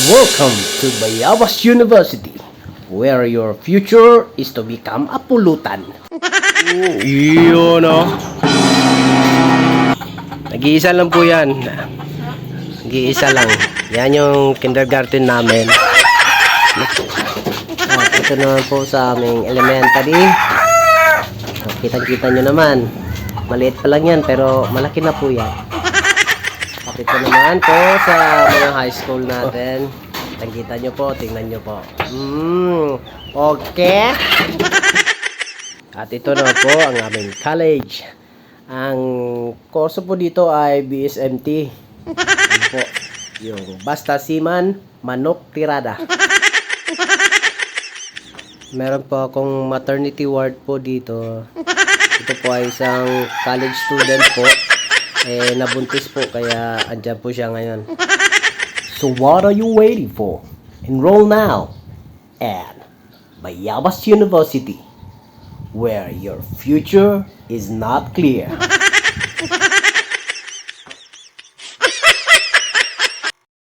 Welcome to Bayabas University, where your future is to become a pulutan. Yun o. Nag-iisa lang po yan. Nag-iisa lang. Yan yung kindergarten namin. At ito naman po sa aming elementary. Kitang-kita nyo naman. Maliit pa lang yan, pero malaki na po yan. At ito naman po sa mga high school natin. Kitang-kita nyo po, tingnan nyo po. Okay. At ito na po ang aming college. Ang kurso po dito ay BSMT. Yan po, yung Basta Siman Manok Tirada. Meron po akong maternity ward po dito. Ito po ay isang college student po. Nabuntis po kaya andyan po siya ngayon. So what are you waiting for? Enroll now at Bayabas University, where your future is not clear.